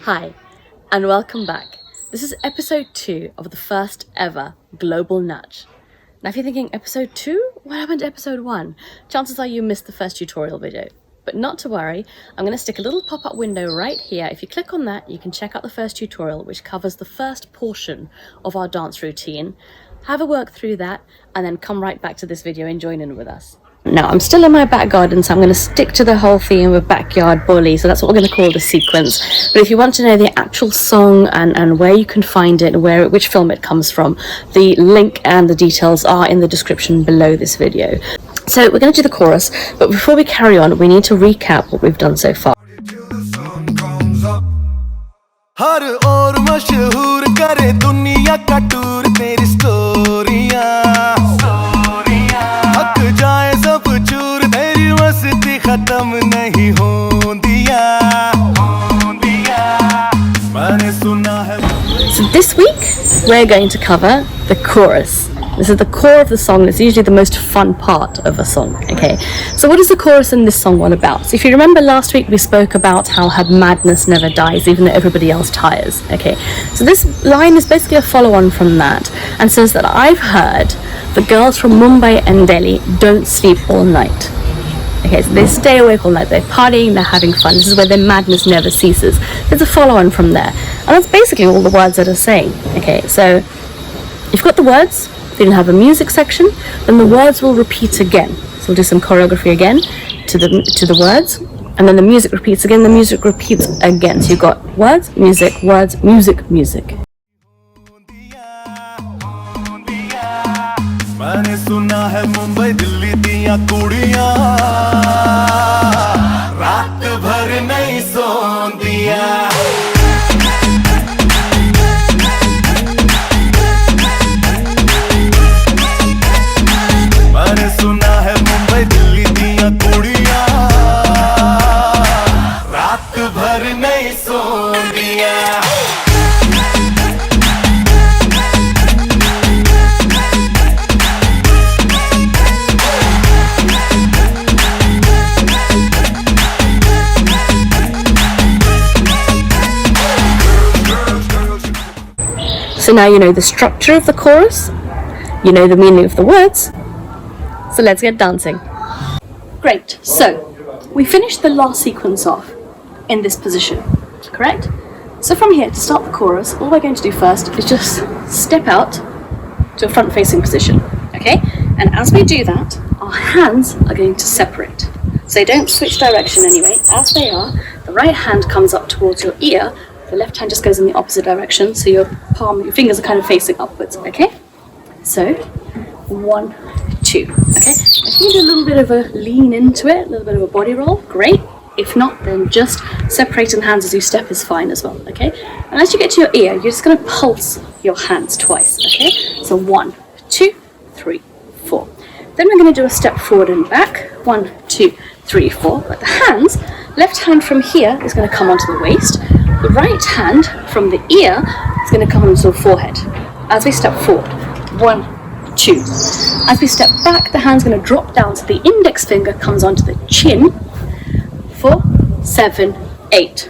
Hi, and welcome back. This is episode 2 of the first ever Global Natch. Now if you're thinking episode 2, what happened to episode 1? Chances are you missed the first tutorial video. But not to worry, I'm going to stick a little pop-up window right here. If you click on that, you can check out the first tutorial, which covers the first portion of our dance routine. Have a work through that, and then come right back to this video and join in with us. Now, I'm still in my back garden, so I'm going to stick to the whole theme of backyard bully, so that's what we're going to call the sequence. But if you want to know the actual song and where you can find it, which film it comes from, the link and the details are in the description below this video. So we're going to do the chorus, but before we carry on, we need to recap what we've done so far. So this week we're going to cover the chorus. This is the core of the song. It's usually the most fun part of a song, okay? So what is the chorus in this song all about? So if you remember last week, we spoke about how her madness never dies, even though everybody else tires, okay? So this line is basically a follow-on from that, and says that I've heard the girls from Mumbai and Delhi don't sleep all night. Okay, so they stay awake all night, they're partying, they're having fun. This is where their madness never ceases. There's a follow-on from there. And that's basically all the words that are saying, okay? So you've got the words. If you don't have a music section, then the words will repeat again. So we'll do some choreography again to the words, and then the music repeats again, the music repeats again. So you've got words, music, music. मैंने सुना है मुंबई दिल्ली दियां कुड़ियां रात भर नहीं सोंदियां मैंने सुना है मुंबई दिल्ली दियां कुड़ियां रात भर नहीं सोंदियां So now you know the structure of the chorus, you know the meaning of the words, so let's get dancing. Great, so we finished the last sequence off in this position, correct? So from here, to start the chorus, all we're going to do first is just step out to a front-facing position, okay? And as we do that, our hands are going to separate. So don't switch direction anyway. As they are, the right hand comes up towards your ear, the left hand just goes in the opposite direction, so your fingers are kind of facing upwards, okay? So, 1, 2, okay? If you do a little bit of a lean into it, a little bit of a body roll, great. If not, then just separating the hands as you step is fine as well, okay? And as you get to your ear, you're just gonna pulse your hands twice, okay? So 1, 2, 3, 4. Then we're gonna do a step forward and back. 1, 2, 3, 4. But the hands, left hand from here is gonna come onto the waist. The right hand from the ear is going to come onto the forehead as we step forward. 1, 2. As we step back, the hand's going to drop down, so the index finger comes onto the chin. 4, 7, 8.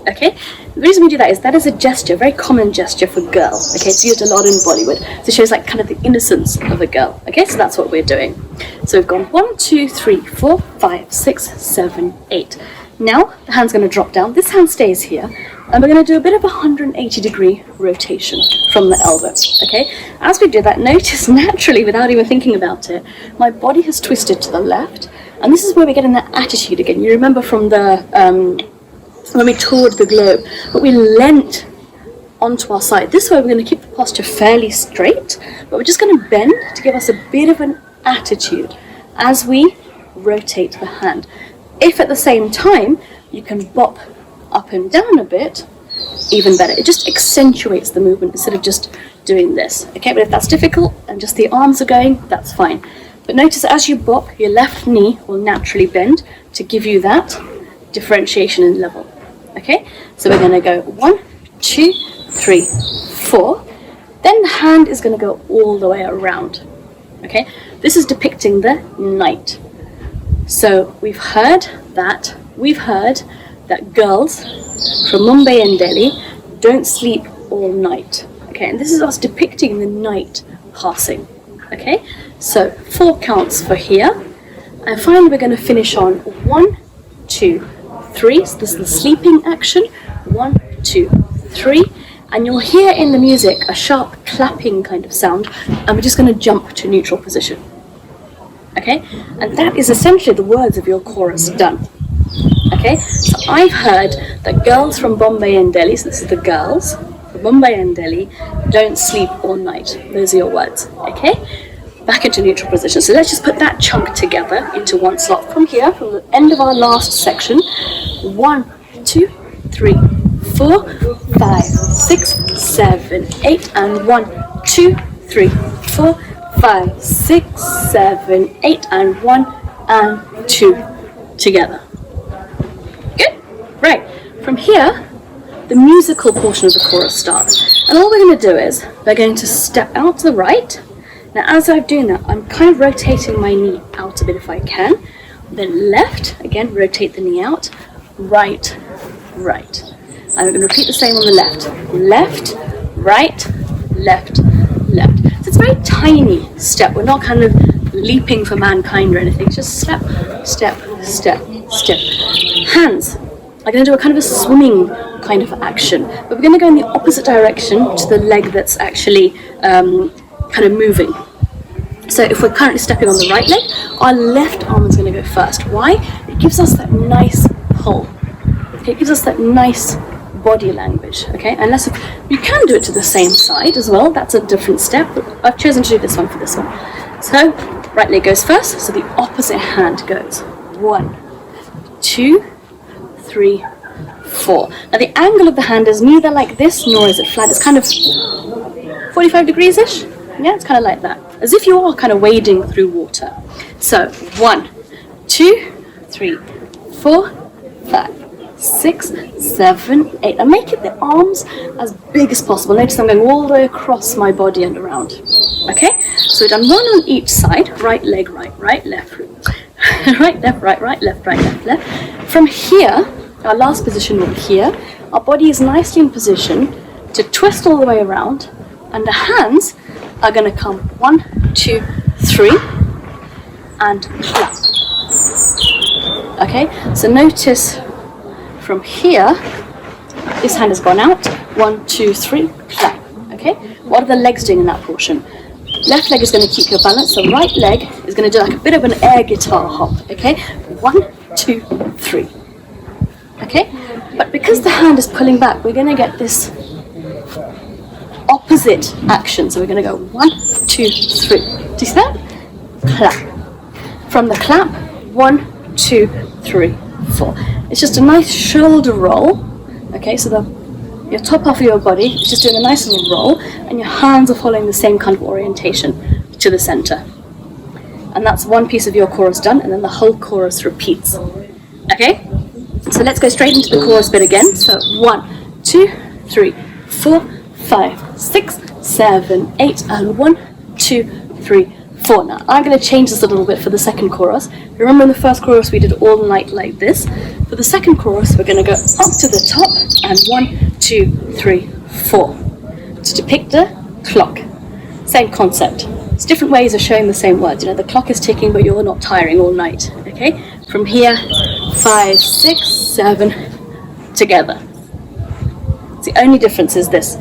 Okay? The reason we do that is a gesture, a very common gesture for girl. Okay, it's used a lot in Bollywood. So it shows like kind of the innocence of a girl. Okay, so that's what we're doing. So we've gone 1, 2, 3, 4, 5, 6, 7, 8. Now the hand's going to drop down, this hand stays here, and we're going to do a bit of a 180-degree rotation from the elbow, okay? As we do that, notice naturally, without even thinking about it, my body has twisted to the left, and this is where we're getting that attitude again. You remember from the, when we toured the globe, but we leant onto our side. This way we're going to keep the posture fairly straight, but we're just going to bend to give us a bit of an attitude as we rotate the hand. If at the same time you can bop up and down a bit, even better. It just accentuates the movement instead of just doing this. Okay, but if that's difficult and just the arms are going, that's fine. But notice as you bop, your left knee will naturally bend to give you that differentiation in level. Okay, so we're going to go 1, 2, 3, 4. Then the hand is going to go all the way around. Okay, this is depicting the knight. So we've heard that that girls from Mumbai and Delhi don't sleep all night. Okay, and this is us depicting the night passing. Okay, so 4 counts for here, and finally we're going to finish on 1, 2, 3. So this is the sleeping action. 1, 2, 3, and you'll hear in the music a sharp clapping kind of sound, and we're just going to jump to neutral position. Okay, and that is essentially the words of your chorus done. Okay, so I've heard that girls from Bombay and Delhi, so this is the girls from Mumbai and Delhi, don't sleep all night. Those are your words. Okay, back into neutral position. So let's just put that chunk together into one slot from here, from the end of our last section. 1, 2, 3, 4, 5, 6, 7, 8, and 1, 2, 3, 4, 5, 6, 7, 8, and 1 and 2 together. Good? Right. From here, the musical portion of the chorus starts. And all we're going to do is, we're going to step out to the right. Now as I'm doing that, I'm kind of rotating my knee out a bit if I can. Then left, again, rotate the knee out. Right, right. And we're going to repeat the same on the left. Left, right, left, left. So it's a very tiny step. We're not kind of leaping for mankind or anything. It's just step, step, step, step. Hands are going to do a kind of a swimming kind of action. But we're going to go in the opposite direction to the leg that's actually kind of moving. So if we're currently stepping on the right leg, our left arm is going to go first. Why? It gives us that nice pull. Okay, it gives us that nice body language. Okay, unless you can do it to the same side as well. That's a different step. But I've chosen to do this one for this one. So right leg goes first. So the opposite hand goes 1, 2, 3, 4. Now the angle of the hand is neither like this nor is it flat. It's kind of 45 degrees-ish. Yeah, it's kind of like that, as if you are kind of wading through water. So 1, 2, 3, 4, 5, 6, 7, 8. And make it the arms as big as possible. Notice I'm going all the way across my body and around. Okay, so we've done one on each side. Right leg, right, right, left. Right, left, right, right, left, right, left, left. From here, our last position will be here. Our body is nicely in position to twist all the way around, and the hands are going to come 1, 2, 3, and clap. Okay, so notice from here, this hand has gone out. 1, 2, 3, clap. Okay, what are the legs doing in that portion? Left leg is going to keep your balance. The right leg is going to do like a bit of an air guitar hop. Okay, 1, 2, 3. Okay, but because the hand is pulling back, we're going to get this opposite action. So we're going to go 1, 2, 3. Do you see that? Clap. From the clap, 1, 2, 3, 4. It's just a nice shoulder roll. Okay, so your top half of your body is just doing a nice little roll, and your hands are following the same kind of orientation to the center. And that's one piece of your chorus done, and then the whole chorus repeats. Okay? So let's go straight into the chorus bit again. So 1, 2, 3, 4, 5, 6, 7, 8, and 1, 2, 3, 4. Now I'm going to change this a little bit for the second chorus. Remember in the first chorus we did all night like this. For the second chorus we're going to go up to the top and 1, 2, 3, 4 to depict the clock. Same concept. It's different ways of showing the same words. You know, the clock is ticking but you're not tiring all night. Okay? From here, 5, 6, 7 together. The only difference is this.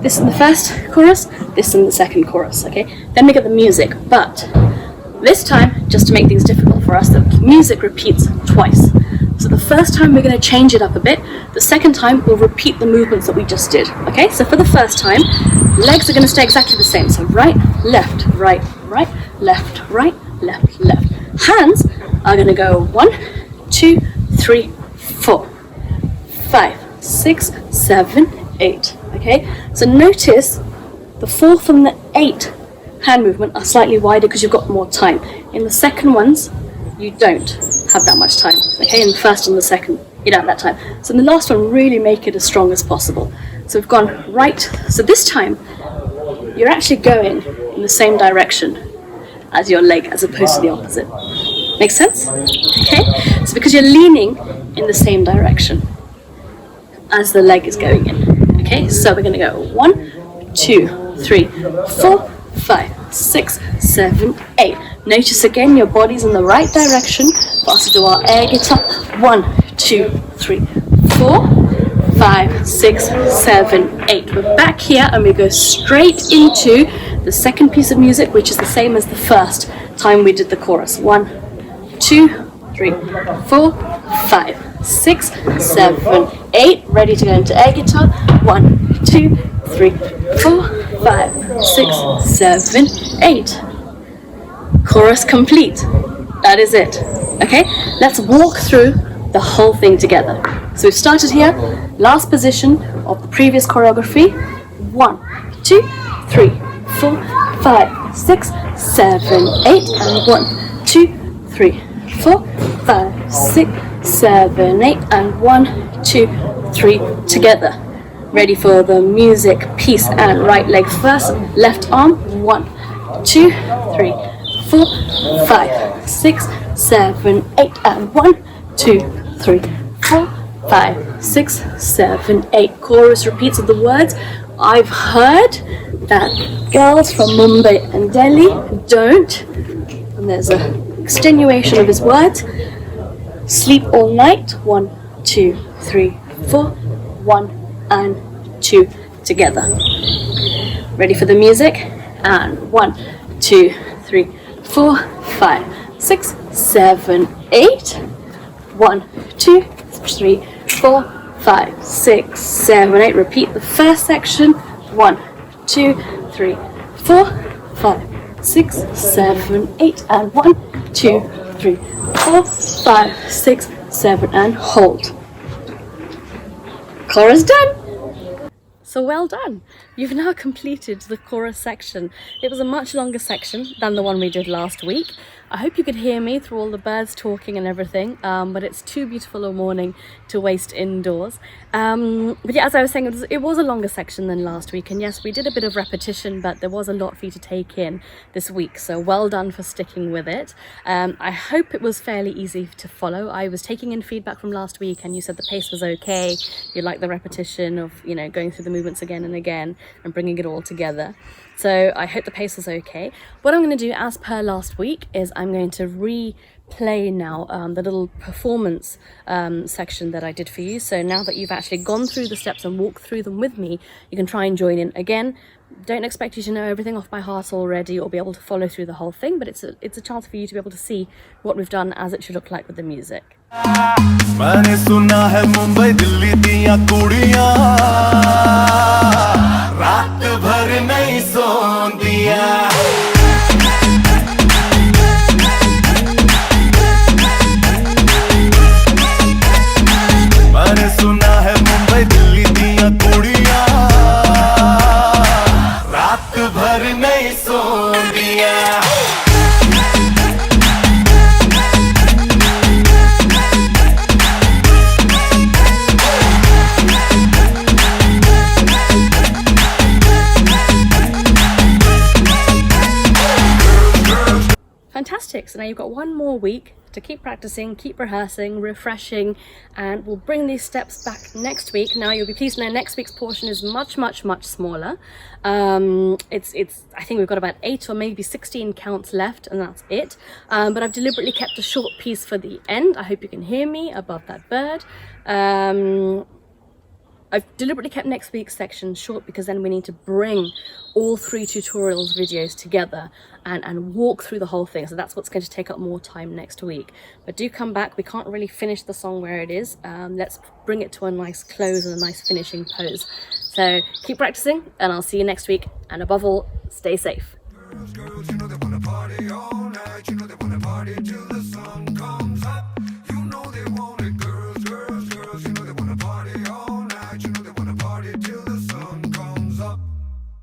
This in the first chorus, this in the second chorus, okay? Then we get the music, but this time, just to make things difficult for us, the music repeats twice. So the first time we're going to change it up a bit, the second time we'll repeat the movements that we just did, okay? So for the first time, legs are going to stay exactly the same. So right, left, right, right, left, right, left, left. Hands are going to go 1, 2, 3, 4, 5, 6, 7, 8. Okay, so notice the 4th and the 8th hand movement are slightly wider because you've got more time. In the second ones, you don't have that much time. Okay, in the first and the second, you don't have that time. So in the last one, really make it as strong as possible. So we've gone right. So this time, you're actually going in the same direction as your leg as opposed to the opposite. Make sense? Okay, so because you're leaning in the same direction as the leg is going in. Okay, so we're going to go 1, 2, 3, 4, 5, 6, 7, 8. Notice again your body's in the right direction. For us to do our air guitar, 1, 2, 3, 4, 5, 6, 7, 8. We're back here and we go straight into the second piece of music, which is the same as the first time we did the chorus. 1, 2, 3, 4, 5, 6, 7, 8. Ready to go into air guitar. 1, 2, 3, 4, 5, 6, 7, 8. Chorus complete. That is it. Okay, let's walk through the whole thing together. So we've started here, last position of the previous choreography. 1, 2, 3, 4, 5, 6, 7, 8, and 1, 2, 3, 4, 5, 6, 7, 8, and 1, 2, 3 together. Ready for the music piece, and right leg first, left arm. 1, 2, 3, 4, 5, 6, 7, 8, and 1, 2, 3, 4, 5, 6, 7, 8. Chorus repeats of the words. I've heard that girls from Mumbai and Delhi don't, and there's an extenuation of his words. Sleep all night. 1, 2, 3, 4, 1 and 2 together. Ready for the music? And 1, 2, 3, 4, 5, 6, 7, 8. 1, 2, 3, 4, 5, 6, 7, 8. Repeat the first section. 1, 2, 3, 4, 5, 6, 7, 8. And 1, 2, 3, 4, 5, 6, 7. And hold. Chorus done. So well done! You've now completed the chorus section. It was a much longer section than the one we did last week. I hope you could hear me through all the birds talking and everything, but it's too beautiful a morning to waste indoors. But yeah, as I was saying, it was a longer section than last week, and yes, we did a bit of repetition, but there was a lot for you to take in this week, so well done for sticking with it. I hope it was fairly easy to follow. I was taking in feedback from last week, and you said the pace was okay, you liked the repetition of, you know, going through the movements again and again and bringing it all together. So I hope the pace was okay. What I'm going to do, as per last week, is I'm going to replay now the little performance section that I did for you. So now that you've actually gone through the steps and walked through them with me, you can try and join in. Again, don't expect you to know everything off by heart already or be able to follow through the whole thing, but it's a chance for you to be able to see what we've done as it should look like with the music. मैंने सुना है मुंबई दिल्ली दियां कुड़ियां रात भर नहीं सोंदियां मैंने सुना है मुंबई दिल्ली दियां कुड़ियां रात भर नहीं सोंदियां Fantastic, so now you've got one more week to keep practicing, keep rehearsing, refreshing, and we'll bring these steps back next week. Now you'll be pleased to know next week's portion is much smaller. I think we've got about 8 or maybe 16 counts left, and that's it. But I've deliberately kept a short piece for the end. I hope you can hear me above that bird. I've deliberately kept next week's section short because then we need to bring all 3 tutorials videos together and walk through the whole thing. So that's what's going to take up more time next week. But do come back. We can't really finish the song where it is. Let's bring it to a nice close and a nice finishing pose. So keep practicing and I'll see you next week. And above all, stay safe. Girls, you know they wanna party all night. You know they wanna party till the sun comes up.